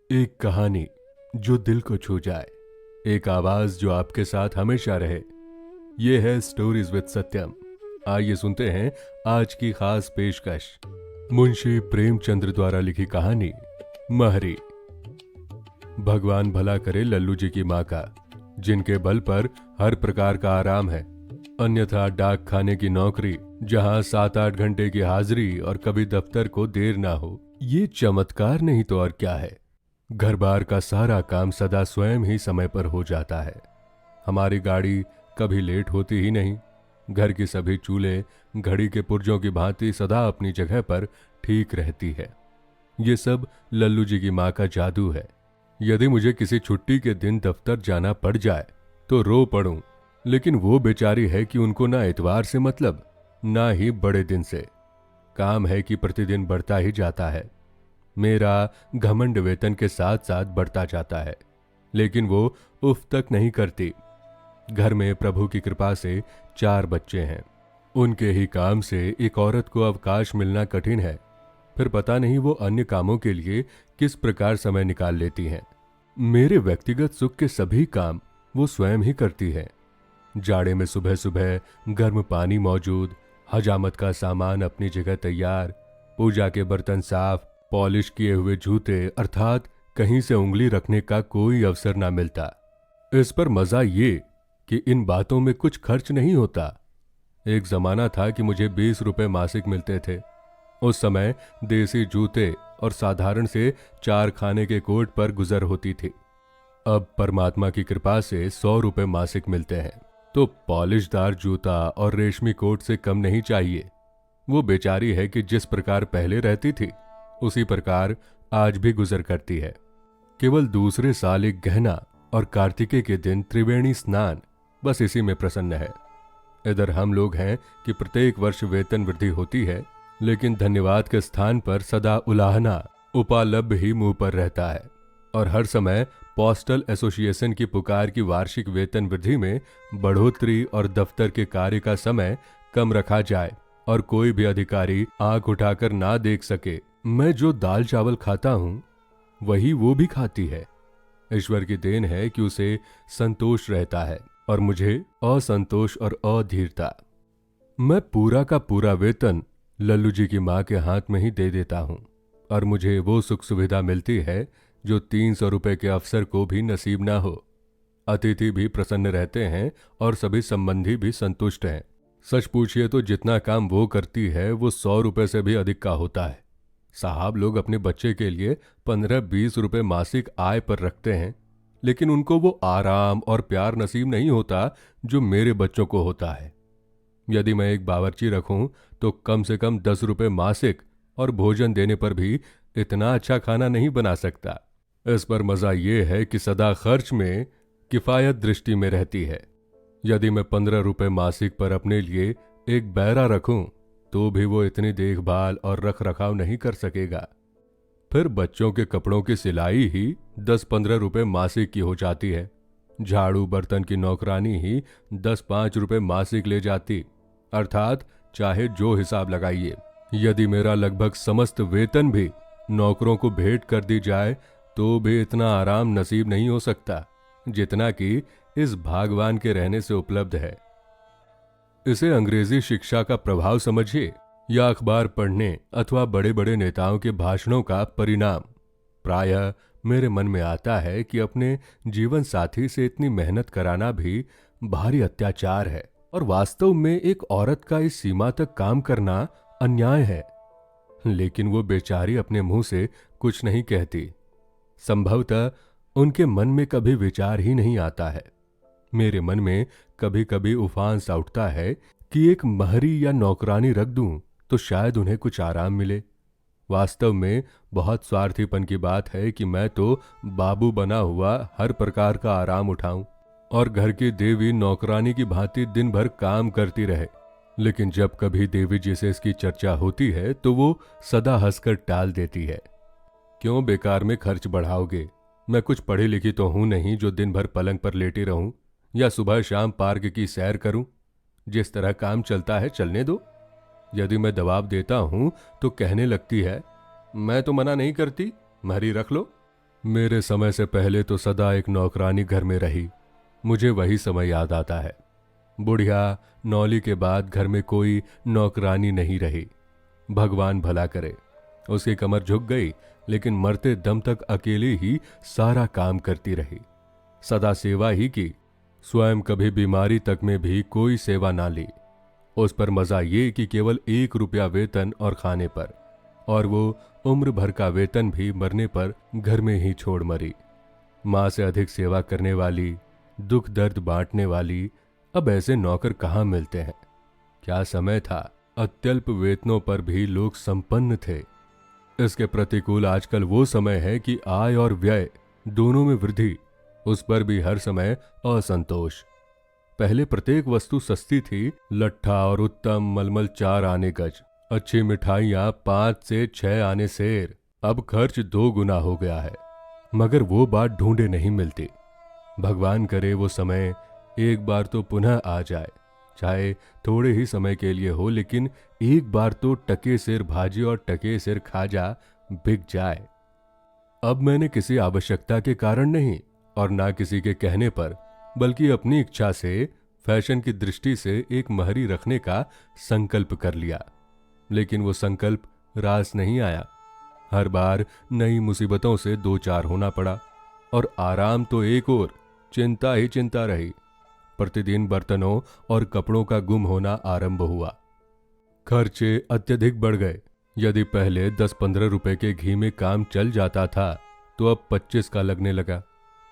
एक कहानी जो दिल को छू जाए, एक आवाज जो आपके साथ हमेशा रहे। ये है स्टोरीज विद सत्यम। आइए सुनते हैं आज की खास पेशकश, मुंशी प्रेमचंद्र द्वारा लिखी कहानी महरी। भगवान भला करे लल्लू जी की माँ का, जिनके बल पर हर प्रकार का आराम है। अन्यथा डाक खाने की नौकरी, जहां 7-8 घंटे की हाजिरी और कभी दफ्तर को देर ना हो, ये चमत्कार नहीं तो और क्या है। घर बार का सारा काम सदा स्वयं ही समय पर हो जाता है। हमारी गाड़ी कभी लेट होती ही नहीं। घर की सभी चूल्हे घड़ी के पुर्जों की भांति सदा अपनी जगह पर ठीक रहती है। ये सब लल्लू जी की माँ का जादू है। यदि मुझे किसी छुट्टी के दिन दफ्तर जाना पड़ जाए तो रो पड़ूं, लेकिन वो बेचारी है कि उनको ना इतवार से मतलब, ना ही बड़े दिन से। काम है कि प्रतिदिन बढ़ता ही जाता है। मेरा घमंड वेतन के साथ साथ बढ़ता जाता है, लेकिन वो उफ तक नहीं करती। घर में प्रभु की कृपा से 4 बच्चे हैं। उनके ही काम से एक औरत को अवकाश मिलना कठिन है। फिर पता नहीं वो अन्य कामों के लिए किस प्रकार समय निकाल लेती हैं। मेरे व्यक्तिगत सुख के सभी काम वो स्वयं ही करती है। जाड़े में सुबह सुबह गर्म पानी मौजूद, हजामत का सामान अपनी जगह तैयार, पूजा के बर्तन साफ, पॉलिश किए हुए जूते, अर्थात कहीं से उंगली रखने का कोई अवसर ना मिलता। इस पर मजा ये कि इन बातों में कुछ खर्च नहीं होता। एक जमाना था कि मुझे 20 रुपए मासिक मिलते थे। उस समय देसी जूते और साधारण से 4 खाने के कोट पर गुजर होती थी। अब परमात्मा की कृपा से 100 रुपए मासिक मिलते हैं, तो पॉलिशदार जूता और रेशमी कोट से कम नहीं चाहिए। वो बेचारी है कि जिस प्रकार पहले रहती थी उसी प्रकार आज भी गुजर करती है। केवल दूसरे साल एक गहना और कार्तिके के दिन त्रिवेणी स्नान, बस इसी में प्रसन्न है। इधर हम लोग हैं कि प्रत्येक वर्ष वेतन वृद्धि होती है, लेकिन धन्यवाद के स्थान पर सदा उलाहना उपालब्ध ही मुंह पर रहता है। और हर समय पोस्टल एसोसिएशन की पुकार की वार्षिक वेतन वृद्धि में बढ़ोतरी और दफ्तर के कार्य का समय कम रखा जाए और कोई भी अधिकारी आंख उठाकर ना देख सके। मैं जो दाल चावल खाता हूं वही वो भी खाती है। ईश्वर की देन है कि उसे संतोष रहता है और मुझे असंतोष और अधीरता। मैं पूरा का पूरा वेतन लल्लू जी की माँ के हाथ में ही दे देता हूं और मुझे वो सुख सुविधा मिलती है जो 300 रुपए के अफसर को भी नसीब ना हो। अतिथि भी प्रसन्न रहते हैं और सभी संबंधी भी संतुष्ट हैं। सच पूछिए तो जितना काम वो करती है वो 100 रुपए से भी अधिक का होता है। साहब लोग अपने बच्चे के लिए 15-20 रुपए मासिक आय पर रखते हैं, लेकिन उनको वो आराम और प्यार नसीब नहीं होता जो मेरे बच्चों को होता है। यदि मैं एक बावर्ची रखूं तो कम से कम 10 रुपए मासिक और भोजन देने पर भी इतना अच्छा खाना नहीं बना सकता। इस पर मजा ये है कि सदा खर्च में किफायत दृष्टि में रहती है। यदि मैं 15 रुपए मासिक पर अपने लिए एक बैरा रखूं तो भी वो इतनी देखभाल और रख रखाव नहीं कर सकेगा। फिर बच्चों के कपड़ों की सिलाई ही 10-15 रुपए मासिक की हो जाती है। झाड़ू बर्तन की नौकरानी ही 10-5 रुपए मासिक ले जाती, अर्थात चाहे जो हिसाब लगाइए। यदि मेरा लगभग समस्त वेतन भी नौकरों को भेंट कर दी जाए तो भी इतना आराम नसीब नहीं हो सकता जितना कि इस भागवान के रहने से उपलब्ध है। इसे अंग्रेजी शिक्षा का प्रभाव समझिए या अखबार पढ़ने अथवा बड़े बड़े नेताओं के भाषणों का परिणाम। प्रायः मेरे मन में आता है कि अपने जीवन साथी से इतनी मेहनत कराना भी भारी अत्याचार है और वास्तव में एक औरत का इस सीमा तक काम करना अन्याय है। लेकिन वो बेचारी अपने मुंह से कुछ नहीं कहती। संभवतः उनके मन में कभी विचार ही नहीं आता है। मेरे मन में कभी कभी उफान सा उठता है कि एक महरी या नौकरानी रख दूं तो शायद उन्हें कुछ आराम मिले। वास्तव में बहुत स्वार्थीपन की बात है कि मैं तो बाबू बना हुआ हर प्रकार का आराम उठाऊं और घर की देवी नौकरानी की भांति दिन भर काम करती रहे। लेकिन जब कभी देवी जी से इसकी चर्चा होती है तो वो सदा हंसकर टाल देती है। क्यों बेकार में खर्च बढ़ाओगे? मैं कुछ पढ़ी लिखी तो हूं नहीं जो दिन भर पलंग पर लेटी रहूं या सुबह शाम पार्क की सैर करूं। जिस तरह काम चलता है चलने दो। यदि मैं दबाव देता हूं तो कहने लगती है, मैं तो मना नहीं करती, महरी रख लो। मेरे समय से पहले तो सदा एक नौकरानी घर में रही। मुझे वही समय याद आता है। बुढ़िया नौली के बाद घर में कोई नौकरानी नहीं रही। भगवान भला करे, उसकी कमर झुक गई, लेकिन मरते दम तक अकेले ही सारा काम करती रही। सदा सेवा ही की, स्वयं कभी बीमारी तक में भी कोई सेवा ना ली। उस पर मजा ये कि केवल 1 रुपया वेतन और खाने पर, और वो उम्र भर का वेतन भी मरने पर घर में ही छोड़ मरी। माँ से अधिक सेवा करने वाली, दुख दर्द बांटने वाली, अब ऐसे नौकर कहाँ मिलते हैं। क्या समय था, अत्यल्प वेतनों पर भी लोग संपन्न थे। इसके प्रतिकूल आजकल वो समय है कि आय और व्यय दोनों में वृद्धि, उस पर भी हर समय असंतोष। पहले प्रत्येक वस्तु सस्ती थी, लट्ठा और उत्तम मलमल 4 आने गज, अच्छी मिठाइयाँ 5 से 6 आने सेर। अब खर्च 2 गुना हो गया है, मगर वो बात ढूंढे नहीं मिलती। भगवान करे वो समय एक बार तो पुनः आ जाए, चाहे थोड़े ही समय के लिए हो, लेकिन एक बार तो टके सिर भाजी और टके सिर खाजा बिक जाए। अब मैंने किसी आवश्यकता के कारण नहीं और ना किसी के कहने पर, बल्कि अपनी इच्छा से, फैशन की दृष्टि से एक महरी रखने का संकल्प कर लिया। लेकिन वो संकल्प रास नहीं आया। हर बार नई मुसीबतों से 2 4 होना पड़ा, और आराम तो एक और चिंता ही चिंता रही। प्रतिदिन बर्तनों और कपड़ों का गुम होना आरंभ हुआ। खर्चे अत्यधिक बढ़ गए। यदि पहले 10-15 रुपए के घी में काम चल जाता था, तो अब 25 का लगने लगा।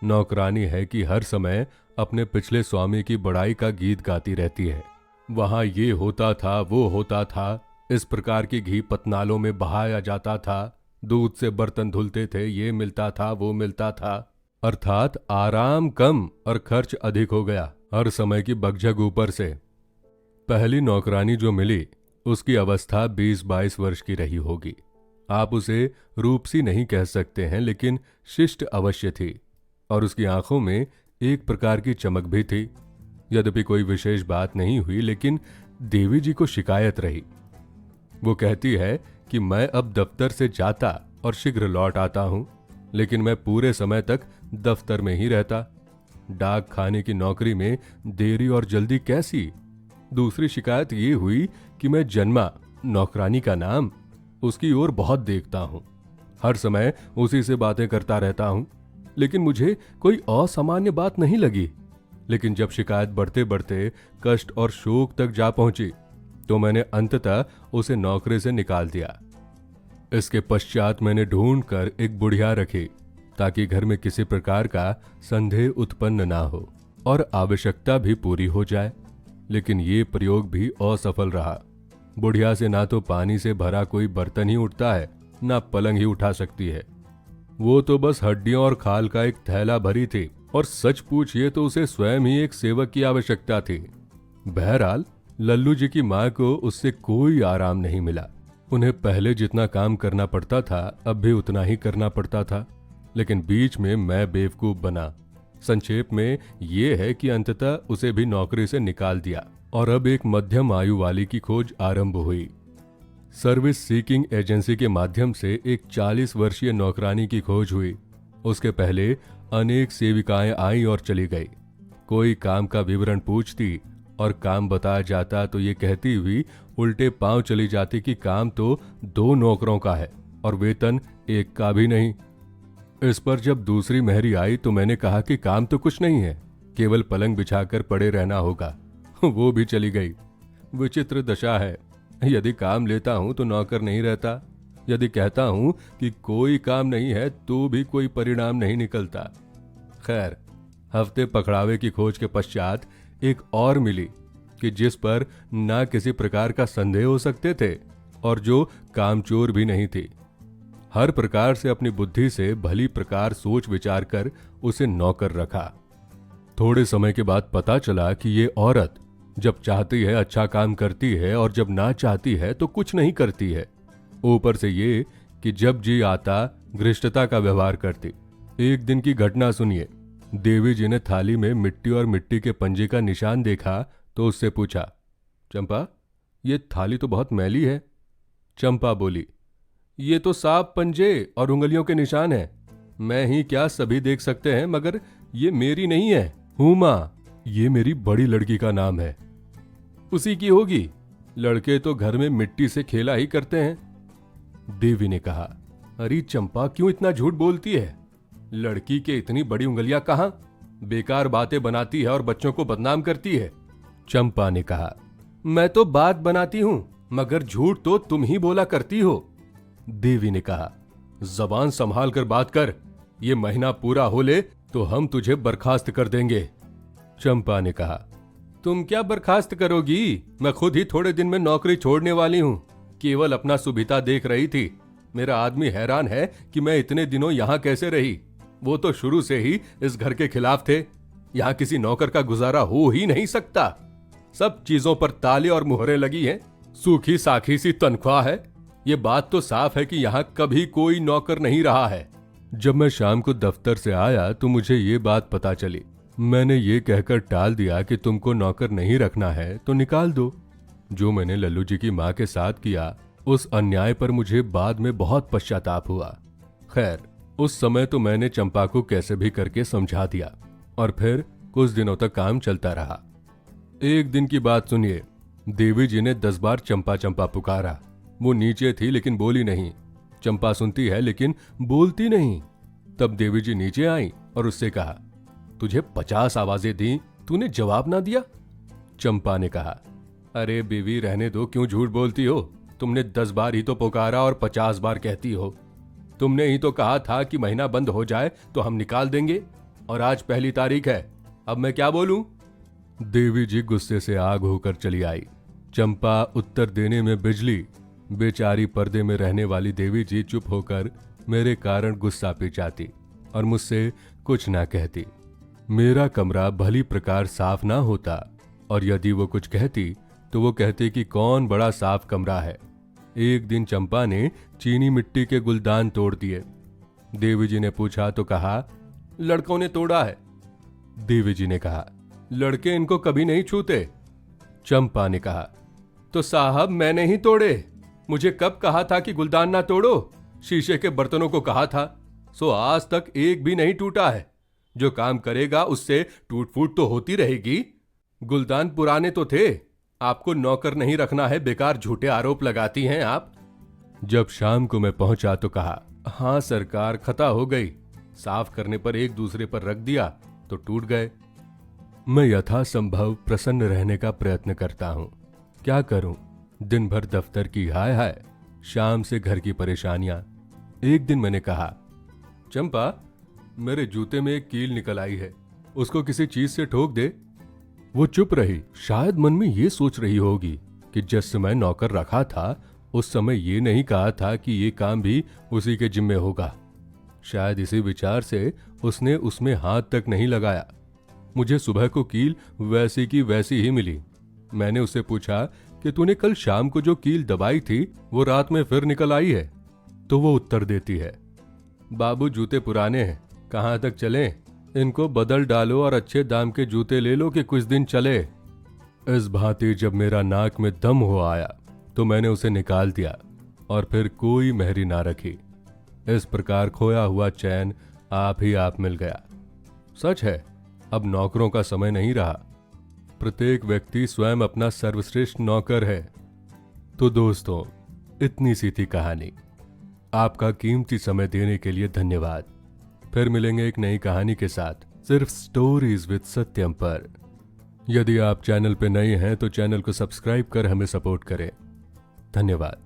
नौकरानी है कि हर समय अपने पिछले स्वामी की बड़ाई का गीत गाती रहती है। वहां ये होता था, वो होता था, इस प्रकार की घी पतनालों में बहाया जाता था, दूध से बर्तन धुलते थे, ये मिलता था, वो मिलता था। अर्थात आराम कम और खर्च अधिक हो गया। हर समय की बकझक ऊपर से। पहली नौकरानी जो मिली, उसकी अवस्था 20-22 वर्ष की रही होगी। आप उसे रूपसी नहीं कह सकते हैं, लेकिन शिष्ट अवश्य थी, और उसकी आंखों में एक प्रकार की चमक भी थी। यद्यपि कोई विशेष बात नहीं हुई, लेकिन देवी जी को शिकायत रही। वो कहती है कि मैं अब दफ्तर से जाता और शीघ्र लौट आता हूं, लेकिन मैं पूरे समय तक दफ्तर में ही रहता। डाक खाने की नौकरी में देरी और जल्दी कैसी। दूसरी शिकायत ये हुई कि मैं जन्मा, नौकरानी का नाम, उसकी ओर बहुत देखता हूं, हर समय उसी से बातें करता रहता हूं, लेकिन मुझे कोई असामान्य बात नहीं लगी। लेकिन जब शिकायत बढ़ते बढ़ते कष्ट और शोक तक जा पहुंची, तो मैंने अंततः उसे नौकरी से निकाल दिया। इसके पश्चात मैंने ढूंढकर एक बुढ़िया रखी, ताकि घर में किसी प्रकार का संदेह उत्पन्न ना हो और आवश्यकता भी पूरी हो जाए। लेकिन ये प्रयोग भी असफल रहा। बुढ़िया से ना तो पानी से भरा कोई बर्तन ही उठता है, ना पलंग ही उठा सकती है। वो तो बस हड्डियों और खाल का एक थैला भरी थी, और सच पूछिए तो उसे स्वयं ही एक सेवक की आवश्यकता थी। बहरहाल लल्लू जी की माँ को उससे कोई आराम नहीं मिला। उन्हें पहले जितना काम करना पड़ता था, अब भी उतना ही करना पड़ता था, लेकिन बीच में मैं बेवकूफ बना। संक्षेप में ये है कि अंततः उसे भी नौकरी से निकाल दिया, और अब एक मध्यम आयु वाली की खोज आरंभ हुई। सर्विस सीकिंग एजेंसी के माध्यम से एक 40 वर्षीय नौकरानी की खोज हुई। उसके पहले अनेक सेविकाएं आई और चली गई। कोई काम का विवरण पूछती और काम बताया जाता तो ये कहती हुई उल्टे पांव चली जाती कि काम तो 2 नौकरों का है और वेतन एक का भी नहीं। इस पर जब दूसरी महरी आई तो मैंने कहा कि काम तो कुछ नहीं है, केवल पलंग बिछाकर पड़े रहना होगा। वो भी चली गई। विचित्र दशा है। यदि काम लेता हूं तो नौकर नहीं रहता, यदि कहता हूं कि कोई काम नहीं है तो भी कोई परिणाम नहीं निकलता। खैर, हफ्ते पकड़ावे की खोज के पश्चात एक और मिली कि जिस पर ना किसी प्रकार का संदेह हो सकते थे और जो कामचोर भी नहीं थी। हर प्रकार से अपनी बुद्धि से भली प्रकार सोच विचार कर उसे नौकर रखा। थोड़े समय के बाद पता चला कि ये औरत जब चाहती है अच्छा काम करती है, और जब ना चाहती है तो कुछ नहीं करती है। ऊपर से ये कि जब जी आता गृहस्थता का व्यवहार करती। एक दिन की घटना सुनिए। देवी जी ने थाली में मिट्टी और मिट्टी के पंजे का निशान देखा तो उससे पूछा, चंपा, ये थाली तो बहुत मैली है। चंपा बोली, ये तो साफ पंजे और उंगलियों के निशान है। मैं ही क्या सभी देख सकते हैं, मगर ये मेरी नहीं है। हुमा, ये मेरी बड़ी लड़की का नाम है। उसी की होगी, लड़के तो घर में मिट्टी से खेला ही करते हैं। देवी ने कहा, अरे चंपा क्यों इतना झूठ बोलती है? लड़की के इतनी बड़ी उंगलियां कहां? बेकार बातें बनाती है और बच्चों को बदनाम करती है। चंपा ने कहा, मैं तो बात बनाती हूं, मगर झूठ तो तुम ही बोला करती हो। देवी ने कहा, जबान संभाल कर बात कर, ये महीना पूरा हो ले तो हम तुझे बर्खास्त कर देंगे। चंपा ने कहा, तुम क्या बर्खास्त करोगी? मैं खुद ही थोड़े दिन में नौकरी छोड़ने वाली हूं। केवल अपना सुविधा देख रही थी। मेरा आदमी हैरान है कि मैं इतने दिनों यहां कैसे रही। वो तो शुरू से ही इस घर के खिलाफ थे। यहां किसी नौकर का गुजारा हो ही नहीं सकता। सब चीजों पर ताले और मुहरें लगी हैं। सूखी साखी सी तनख्वाह है। ये बात तो साफ है कि यहाँ कभी कोई नौकर नहीं रहा है। जब मैं शाम को दफ्तर से आया तो मुझे ये बात पता चली। मैंने ये कहकर टाल दिया कि तुमको नौकर नहीं रखना है तो निकाल दो। जो मैंने लल्लू जी की माँ के साथ किया, उस अन्याय पर मुझे बाद में बहुत पश्चाताप हुआ। खैर, उस समय तो मैंने चंपा को कैसे भी करके समझा दिया और फिर कुछ दिनों तक काम चलता रहा। एक दिन की बात सुनिए। देवी जी ने 10 बार चंपा चंपा पुकारा। वो नीचे थी लेकिन बोली नहीं। चंपा सुनती है लेकिन बोलती नहीं। तब देवी जी नीचे आई और उससे कहा, तुझे 50 आवाजें दी, तूने जवाब ना दिया। चंपा ने कहा, अरे बीवी रहने दो, क्यों झूठ बोलती हो? तुमने 10 बार ही तो पुकारा और 50 बार कहती हो। तुमने ही तो कहा था कि महीना बंद हो जाए तो हम निकाल देंगे, और आज पहली तारीख है। अब मैं क्या बोलूं? देवी जी गुस्से से आग होकर चली आई। चंपा उत्तर देने में बिजली। बेचारी पर्दे में रहने वाली देवी जी चुप होकर मेरे कारण गुस्सा पी जाती और मुझसे कुछ ना कहती। मेरा कमरा भली प्रकार साफ ना होता, और यदि वो कुछ कहती तो वो कहती कि कौन बड़ा साफ कमरा है। एक दिन चंपा ने चीनी मिट्टी के गुलदान तोड़ दिए। देवी जी ने पूछा तो कहा, लड़कों ने तोड़ा है। देवी जी ने कहा, लड़के इनको कभी नहीं छूते। चंपा ने कहा, तो साहब मैंने ही तोड़े। मुझे कब कहा था कि गुलदान ना तोड़ो? शीशे के बर्तनों को कहा था, सो आज तक एक भी नहीं टूटा है। जो काम करेगा उससे टूट फूट तो होती रहेगी। गुलदान पुराने तो थे। आपको नौकर नहीं रखना है, बेकार झूठे आरोप लगाती हैं आप। जब शाम को मैं पहुंचा तो कहा, हाँ सरकार, खता हो गई। साफ करने पर एक दूसरे पर रख दिया तो टूट गए। मैं यथासंभव प्रसन्न रहने का प्रयत्न करता हूँ। क्या करूं? दिन भर दफ्तर की हाय हाय, शाम से घर की परेशानियां। एक दिन मैंने कहा, चंपा, मेरे जूते में एक कील निकल आई है, उसको किसी चीज से ठोक दे। वो चुप रही। शायद मन में ये सोच रही होगी कि जिस समय नौकर रखा था उस समय ये नहीं कहा था कि ये काम भी उसी के जिम्मे होगा। शायद इसी विचार से उसने उसमें हाथ तक नहीं लगाया। मुझे सुबह को कील वैसी की वैसी ही मिली। मैंने उससे पूछा कि तूने कल शाम को जो कील दबाई थी वो रात में फिर निकल आई है? तो वो उत्तर देती है, बाबू जूते पुराने हैं, कहाँ तक चलें? इनको बदल डालो और अच्छे दाम के जूते ले लो कि कुछ दिन चले। इस भांति जब मेरा नाक में दम हो आया तो मैंने उसे निकाल दिया और फिर कोई मेहरी ना रखी। इस प्रकार खोया हुआ चैन आप ही आप मिल गया। सच है, अब नौकरों का समय नहीं रहा। प्रत्येक व्यक्ति स्वयं अपना सर्वश्रेष्ठ नौकर है। तो दोस्तों, इतनी सी थी कहानी। आपका कीमती समय देने के लिए धन्यवाद। फिर मिलेंगे एक नई कहानी के साथ, सिर्फ स्टोरीज विद सत्यम पर। यदि आप चैनल पे नए हैं तो चैनल को सब्सक्राइब कर हमें सपोर्ट करें। धन्यवाद।